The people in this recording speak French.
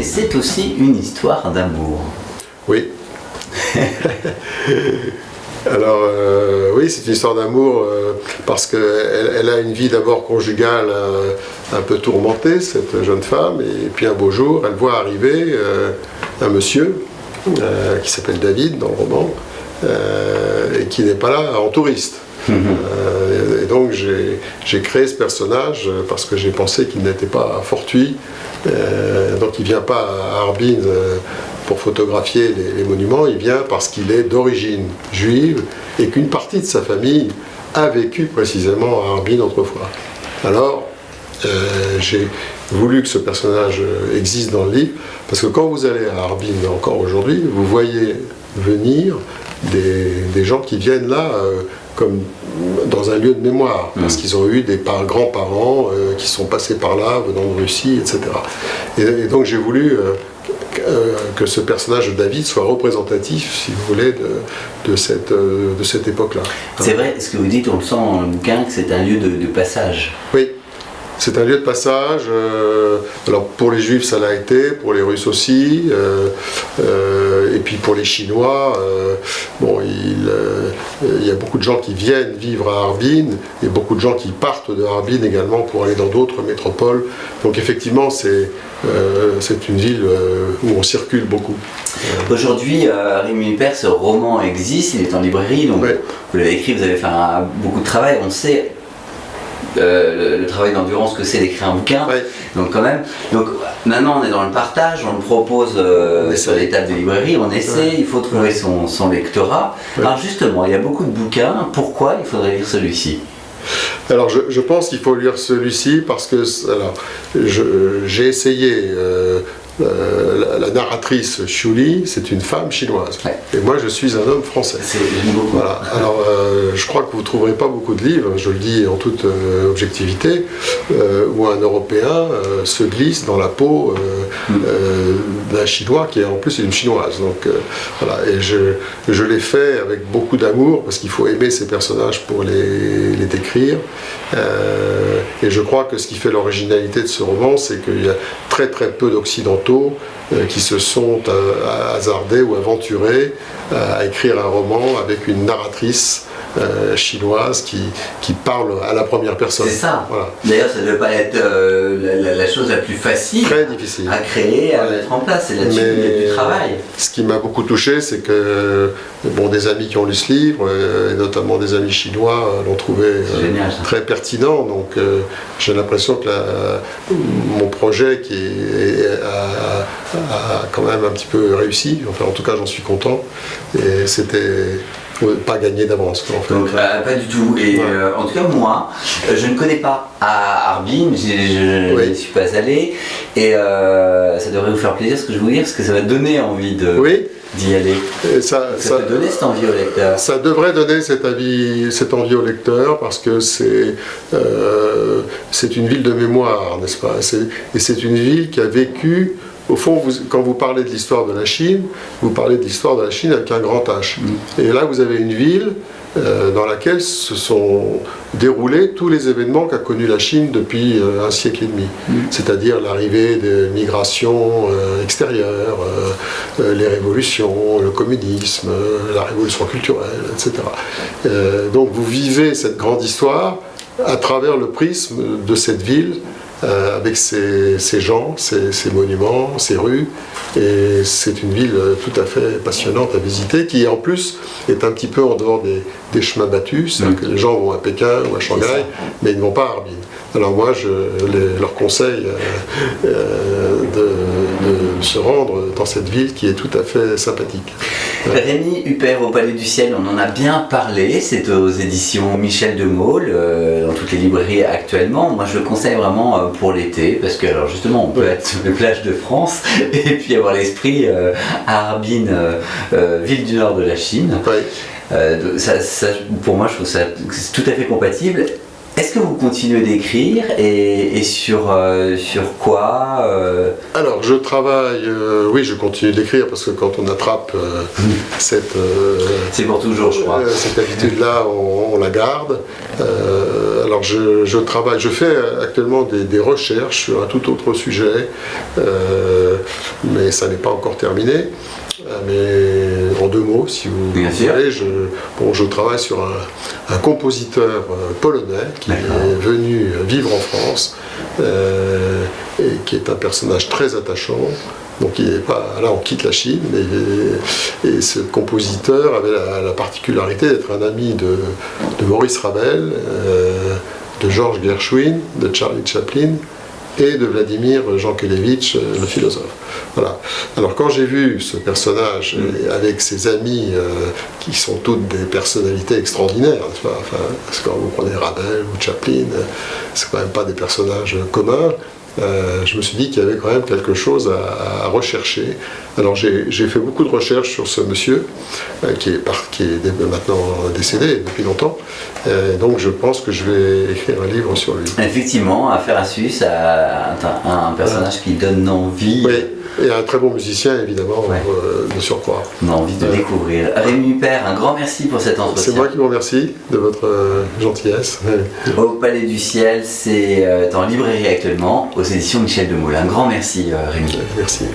c'est aussi une histoire d'amour. Oui. Alors, oui, c'est une histoire d'amour parce qu'elle a une vie d'abord conjugale un peu tourmentée, cette jeune femme, et puis un beau jour, elle voit arriver un monsieur qui s'appelle David dans le roman, et qui n'est pas là en touriste. Et donc j'ai créé ce personnage parce que j'ai pensé qu'il n'était pas fortuit. Donc il ne vient pas à Harbin pour photographier les monuments, il vient parce qu'il est d'origine juive et qu'une partie de sa famille a vécu précisément à Harbin autrefois. Alors j'ai voulu que ce personnage existe dans le livre parce que quand vous allez à Harbin encore aujourd'hui, vous voyez venir des gens qui viennent là comme dans un lieu de mémoire, parce qu'ils ont eu des grands-parents qui sont passés par là, venant de Russie, etc. Et donc j'ai voulu que ce personnage de David soit représentatif, si vous voulez, de cette époque-là. C'est vrai, ce que vous dites, on le sent dans le bouquin, que c'est un lieu de passage. Oui. C'est un lieu de passage, alors pour les Juifs ça l'a été, pour les Russes aussi, et puis pour les Chinois, bon, il y a beaucoup de gens qui viennent vivre à Harbin, et beaucoup de gens qui partent de Harbin également pour aller dans d'autres métropoles. Donc effectivement c'est une ville où on circule beaucoup. Aujourd'hui, Rémi Huppert, ce roman existe, il est en librairie, donc ouais. Vous l'avez écrit, vous avez fait beaucoup de travail, on sait le travail d'endurance que c'est d'écrire un bouquin, ouais. Donc quand même, donc maintenant on est dans le partage, on le propose sur les tables de librairie, on essaie, ouais. Il faut trouver son lectorat. Ouais. Alors justement, il y a beaucoup de bouquins, pourquoi il faudrait lire celui-ci ? Alors je pense qu'il faut lire celui-ci parce que j'ai essayé, la narratrice Shuli, c'est une femme chinoise, ouais. Et moi je suis un homme français. Voilà. Alors je crois que vous ne trouverez pas beaucoup de livres, je le dis en toute objectivité, où un Européen se glisse dans la peau d'un Chinois qui est en plus une Chinoise. Donc voilà, et je l'ai fait avec beaucoup d'amour parce qu'il faut aimer ces personnages pour les décrire. Et je crois que ce qui fait l'originalité de ce roman, c'est qu'il y a très très peu d'occidentaux qui se sont hasardés ou aventurés à écrire un roman avec une narratrice chinoise qui parle à la première personne. C'est ça. Voilà. D'ailleurs, ça ne devait pas être la chose la plus facile très difficile à créer, à mettre en place. C'est là-dessus qu'il y a du travail. Ce qui m'a beaucoup touché, c'est que des amis qui ont lu ce livre, et notamment des amis chinois, l'ont trouvé génial, très pertinent. Donc j'ai l'impression que mon projet a quand même un petit peu réussi. Enfin, en tout cas, j'en suis content. Et c'était pas gagné d'avance. En fait. Donc, pas du tout. Et en tout cas, moi, je ne connais pas à Harbin, je ne suis pas allé. Et ça devrait vous faire plaisir ce que je vais vous dire, parce que ça va donner envie d'y aller. Ça peut donner cette envie au lecteur. Ça devrait donner cette envie au lecteur, parce que c'est une ville de mémoire, n'est-ce pas ? Et c'est une ville qui a vécu. Au fond, quand vous parlez de l'histoire de la Chine, vous parlez de l'histoire de la Chine avec un grand H. Et là, vous avez une ville dans laquelle se sont déroulés tous les événements qu'a connus la Chine depuis un siècle et demi. C'est-à-dire l'arrivée des migrations extérieures, les révolutions, le communisme, la révolution culturelle, etc. Donc vous vivez cette grande histoire à travers le prisme de cette ville, avec ses gens, ses monuments, ses rues, et c'est une ville tout à fait passionnante à visiter, qui en plus est un petit peu en dehors des chemins battus, c'est-à-dire que les gens vont à Pékin ou à Shanghai, mais ils ne vont pas à Harbin. Alors moi, je leur conseille de se rendre dans cette ville qui est tout à fait sympathique. Rémi Huppert au Palais du Ciel, on en a bien parlé, c'est aux éditions Michel de Maulle, dans toutes les librairies actuellement. Moi je le conseille vraiment pour l'été, parce que alors justement on peut être sur les plages de France et puis avoir l'esprit à Harbin, ville du nord de la Chine. Pour moi je trouve ça c'est tout à fait compatible. Est-ce que vous continuez d'écrire et sur quoi Alors je travaille, oui je continue d'écrire parce que quand on attrape cette... c'est pour toujours je crois. Cette habitude-là on la garde. Alors je travaille, je fais actuellement des recherches sur un tout autre sujet. mais ça n'est pas encore terminé. Mais en 2 mots, si vous voulez, je travaille sur un compositeur polonais qui est venu vivre en France et qui est un personnage très attachant. Donc il n'est pas là, on quitte la Chine, et ce compositeur avait la particularité d'être un ami de Maurice Ravel, de Georges Gershwin, de Charlie Chaplin et de Vladimir Jankélévitch, le philosophe. Voilà. Alors quand j'ai vu ce personnage avec ses amis qui sont toutes des personnalités extraordinaires, enfin, parce que quand vous prenez Ravel ou Chaplin, c'est quand même pas des personnages communs. Je me suis dit qu'il y avait quand même quelque chose à rechercher. Alors j'ai fait beaucoup de recherches sur ce monsieur qui est maintenant décédé depuis longtemps. Donc je pense que je vais écrire un livre sur lui. Effectivement, Affaire à Sus, un personnage qui donne envie. Oui. Et un très bon musicien, évidemment, de surcroît. On a envie de découvrir. Rémi Huppert, un grand merci pour cet entretien. C'est moi qui vous remercie de votre gentillesse. Au Palais du Ciel, c'est en librairie actuellement, aux éditions Michel Demoule. Un grand merci, Rémi. Merci.